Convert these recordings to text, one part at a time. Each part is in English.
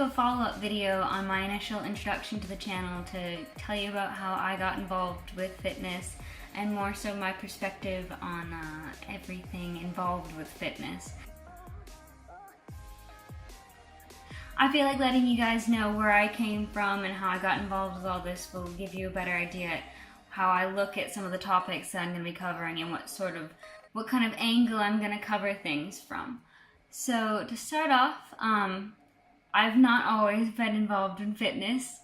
a follow-up video on my initial introduction to the channel to tell you about how I got involved with fitness and more so my perspective on everything involved with fitness. I feel like letting you guys know where I came from and how I got involved with all this will give you a better idea at how I look at some of the topics that I'm going to be covering and what kind of angle I'm going to cover things from. So to start off, I've not always been involved in fitness.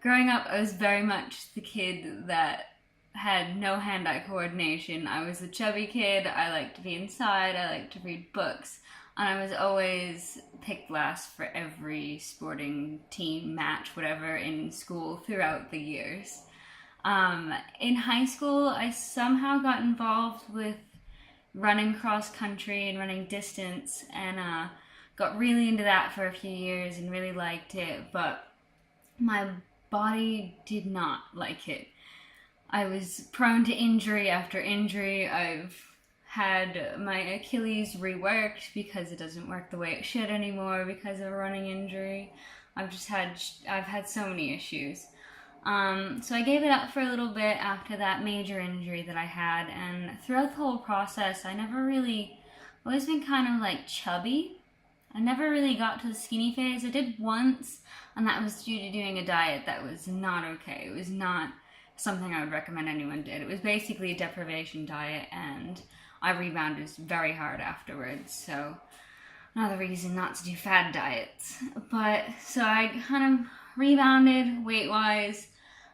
Growing up, I was very much the kid that had no hand-eye coordination. I was the chubby kid, I liked to be inside, I liked to read books, and I was always picked last for every sporting team, match, whatever, in school throughout the years. In high school, I somehow got involved with running cross country and running distance, and got really into that for a few years and really liked it, but my body did not like it. I was prone to injury after injury. I've had my Achilles reworked because it doesn't work the way it should anymore because of a running injury. I've had so many issues. So I gave it up for a little bit after that major injury that I had, and throughout the whole process I've always been kind of like chubby. I never really got to the skinny phase. I did once, and that was due to doing a diet that was not okay. It was not something I would recommend anyone did. It was basically a deprivation diet, and I rebounded very hard afterwards, so another reason not to do fad diets. But so I kind of rebounded weight-wise,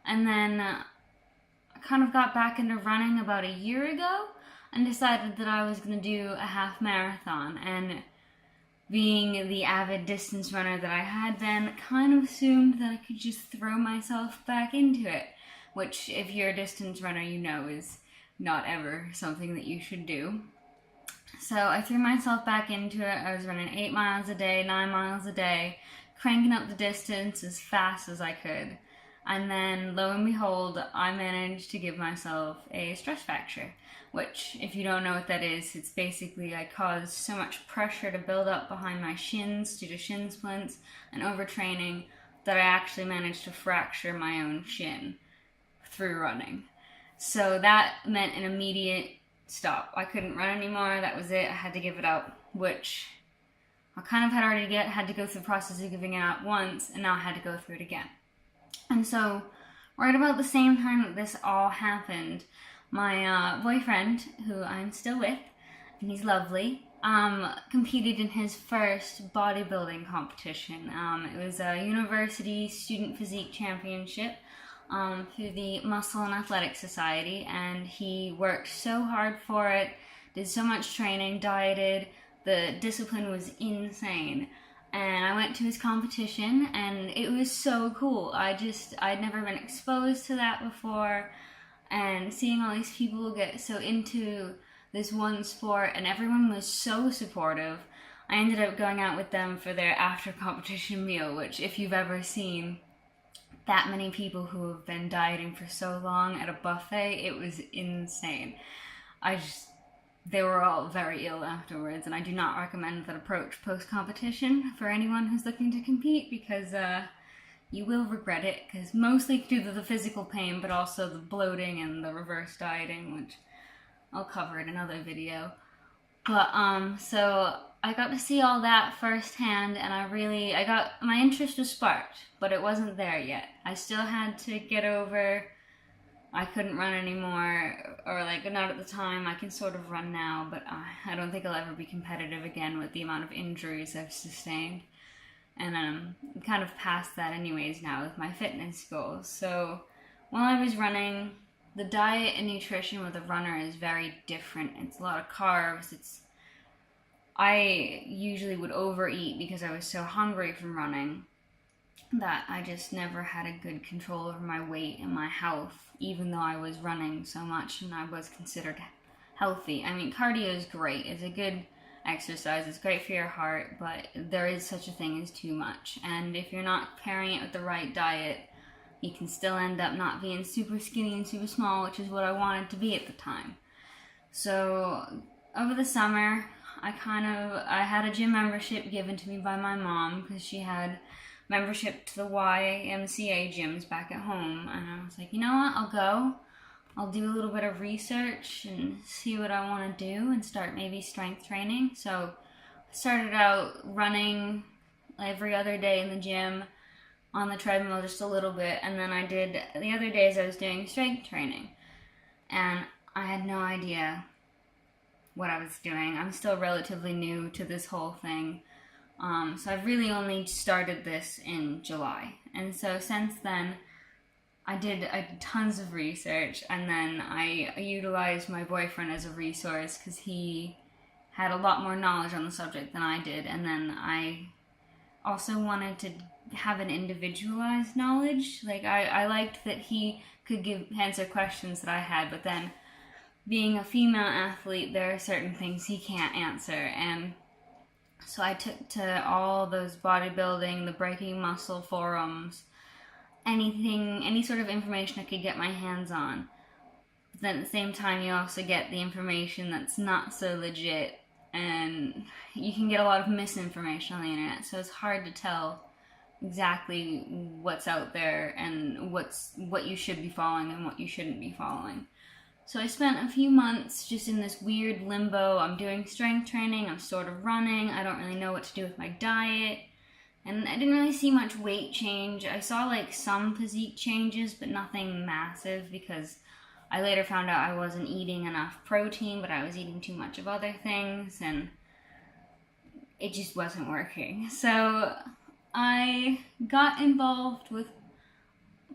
and then I kind of got back into running about a year ago and decided that I was going to do a half marathon. And being the avid distance runner that I had been, kind of assumed that I could just throw myself back into it, which if you're a distance runner you know is not ever something that you should do. So I threw myself back into it. I was running 8 miles a day, 9 miles a day, cranking up the distance as fast as I could. And then, lo and behold, I managed to give myself a stress fracture, which, if you don't know what that is, it's basically I caused so much pressure to build up behind my shins due to shin splints and overtraining that I actually managed to fracture my own shin through running. So that meant an immediate stop. I couldn't run anymore. That was it. I had to give it up, which I kind of had to go through the process of giving it up once, and now I had to go through it again. And so, right about the same time that this all happened, my boyfriend, who I'm still with, and he's lovely, competed in his first bodybuilding competition. It was a university student physique championship through the Muscle and Athletic Society, and he worked so hard for it, did so much training, dieted. The discipline was insane. And I went to his competition, and it was so cool. I'd never been exposed to that before, and seeing all these people get so into this one sport, and everyone was so supportive. I ended up going out with them for their after-competition meal, which, if you've ever seen that many people who have been dieting for so long at a buffet, it was insane. They were all very ill afterwards, and I do not recommend that approach post-competition for anyone who's looking to compete, because you will regret it, because mostly due to the physical pain, but also the bloating and the reverse dieting, which I'll cover in another video. But, so I got to see all that firsthand, and my interest was sparked, but it wasn't there yet. I still had to get over I couldn't run anymore, or not at the time. I can sort of run now, but I don't think I'll ever be competitive again with the amount of injuries I've sustained. And I'm kind of past that anyways now with my fitness goals. So while I was running, the diet and nutrition with a runner is very different. It's a lot of carbs. I usually would overeat because I was so hungry from running that I just never had a good control over my weight and my health, even though I was running so much and I was considered healthy. I mean, cardio is great. It's a good exercise. It's great for your heart, but there is such a thing as too much. And if you're not pairing it with the right diet, you can still end up not being super skinny and super small, which is what I wanted to be at the time. So over the summer, I had a gym membership given to me by my mom because she had membership to the YMCA gyms back at home, and I was like, you know what, I'll go. I'll do a little bit of research and see what I want to do and start maybe strength training. So I started out running every other day in the gym on the treadmill just a little bit, and then I did the other days I was doing strength training, and I had no idea what I was doing. I'm still relatively new to this whole thing, so I've really only started this in July, and so since then I did tons of research, and then I utilized my boyfriend as a resource because he had a lot more knowledge on the subject than I did, and then I also wanted to have an individualized knowledge. Like, I liked that he could answer questions that I had, but then being a female athlete, there are certain things he can't answer, and so I took to all those bodybuilding, the breaking muscle forums, anything, any sort of information I could get my hands on. But then at the same time, you also get the information that's not so legit, and you can get a lot of misinformation on the internet, so it's hard to tell exactly what's out there and what you should be following and what you shouldn't be following. So I spent a few months just in this weird limbo. I'm doing strength training, I'm sort of running, I don't really know what to do with my diet, and I didn't really see much weight change. I saw like some physique changes, but nothing massive, because I later found out I wasn't eating enough protein, but I was eating too much of other things, and it just wasn't working. So I got involved with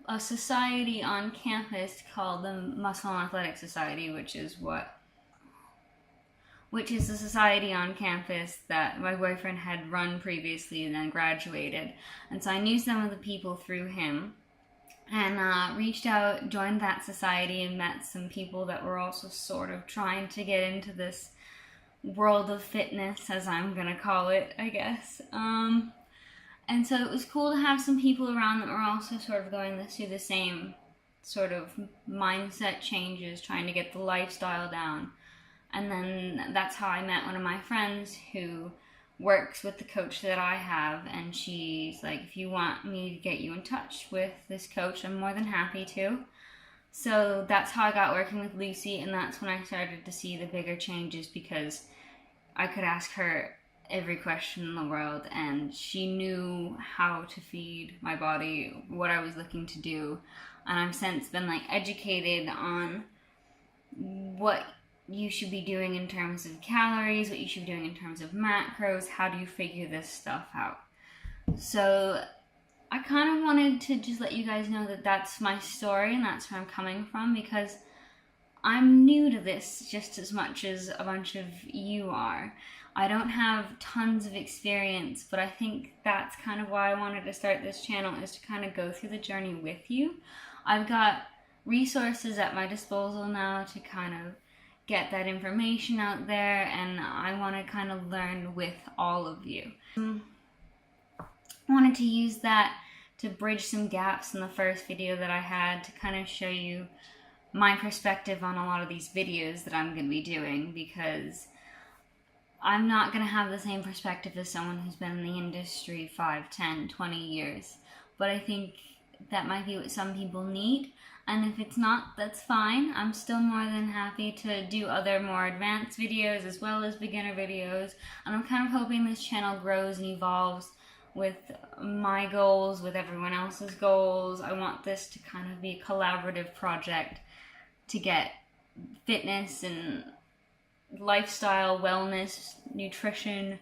a society on campus called the Muscle and Athletic Society, which is a society on campus that my boyfriend had run previously and then graduated. And so I knew some of the people through him, and reached out, joined that society, and met some people that were also sort of trying to get into this world of fitness, as I'm gonna call it, I guess. And so it was cool to have some people around that were also sort of going through the same sort of mindset changes, trying to get the lifestyle down. And then that's how I met one of my friends who works with the coach that I have, and she's like, if you want me to get you in touch with this coach, I'm more than happy to. So that's how I got working with Lucy, and that's when I started to see the bigger changes, because I could ask her every question in the world, and she knew how to feed my body, what I was looking to do. And I've since been like educated on what you should be doing in terms of calories, what you should be doing in terms of macros, how do you figure this stuff out. So I kind of wanted to just let you guys know that that's my story and that's where I'm coming from, because I'm new to this just as much as a bunch of you are. I don't have tons of experience, but I think that's kind of why I wanted to start this channel, is to kind of go through the journey with you. I've got resources at my disposal now to kind of get that information out there, and I want to kind of learn with all of you. I wanted to use that to bridge some gaps in the first video that I had, to kind of show you my perspective on a lot of these videos that I'm going to be doing, because I'm not going to have the same perspective as someone who's been in the industry 5, 10, 20 years. But I think that might be what some people need. And if it's not, that's fine. I'm still more than happy to do other more advanced videos as well as beginner videos. And I'm kind of hoping this channel grows and evolves with my goals, with everyone else's goals. I want this to kind of be a collaborative project to get fitness and lifestyle, wellness, nutrition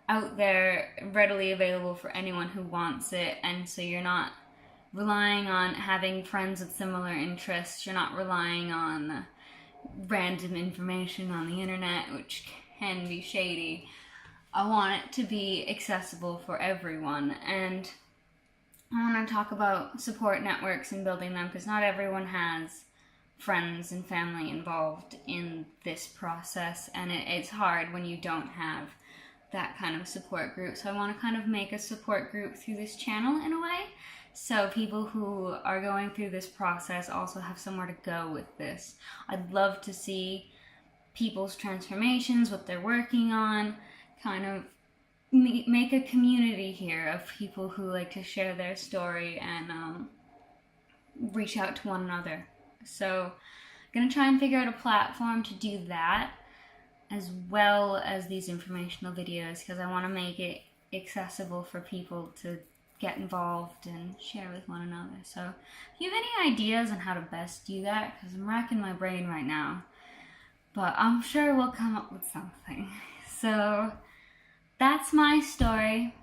out there, readily available for anyone who wants it. And so you're not relying on having friends with similar interests. You're not relying on random information on the internet, which can be shady. I want it to be accessible for everyone. And I want to talk about support networks and building them, because not everyone has friends and family involved in this process, and it's hard when you don't have that kind of support group. So I want to kind of make a support group through this channel in a way, so people who are going through this process also have somewhere to go with this. I'd love to see people's transformations, what they're working on, kind of make a community here of people who like to share their story and reach out to one another. So I'm gonna try and figure out a platform to do that, as well as these informational videos, because I want to make it accessible for people to get involved and share with one another. So if you have any ideas on how to best do that, because I'm racking my brain right now, but I'm sure we'll come up with something. So that's my story,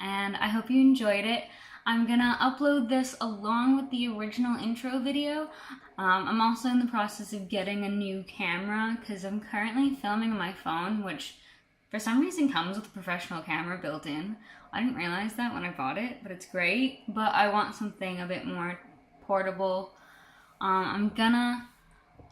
and I hope you enjoyed it. I'm gonna upload this along with the original intro video. I'm also in the process of getting a new camera because I'm currently filming on my phone, which for some reason comes with a professional camera built in. I didn't realize that when I bought it, but it's great. But I want something a bit more portable. I'm gonna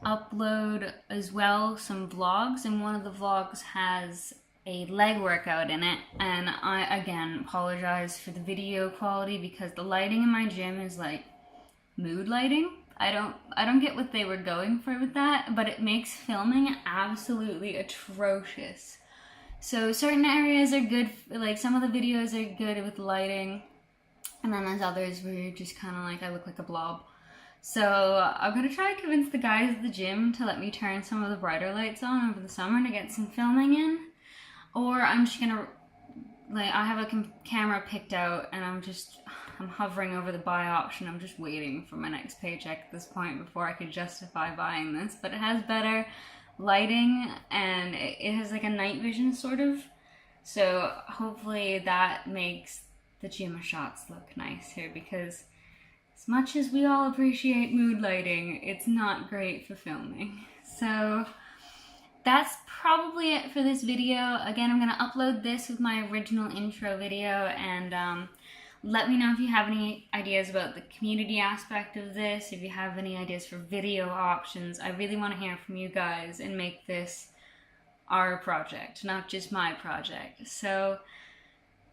upload as well some vlogs, and one of the vlogs has a leg workout in it, and I again apologize for the video quality because the lighting in my gym is like mood lighting. I don't get what they were going for with that, but it makes filming absolutely atrocious. So certain areas are good, like some of the videos are good with lighting, and then there's others where you're just kind of like, I look like a blob. So I'm gonna try to convince the guys at the gym to let me turn some of the brighter lights on over the summer to get some filming in. Or I'm just gonna, like, I have a camera picked out and I'm hovering over the buy option. I'm just waiting for my next paycheck at this point before I could justify buying this. But it has better lighting and it has like a night vision sort of. So hopefully that makes the gym shots look nice here, because as much as we all appreciate mood lighting, it's not great for filming. So that's probably it for this video. Again, I'm gonna upload this with my original intro video, and let me know if you have any ideas about the community aspect of this, if you have any ideas for video options. I really want to hear from you guys and make this our project, not just my project. So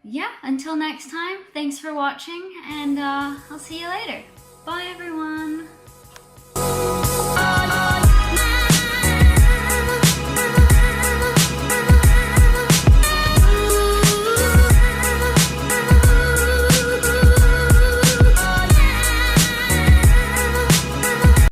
yeah, until next time, thanks for watching, and I'll see you later. Bye everyone!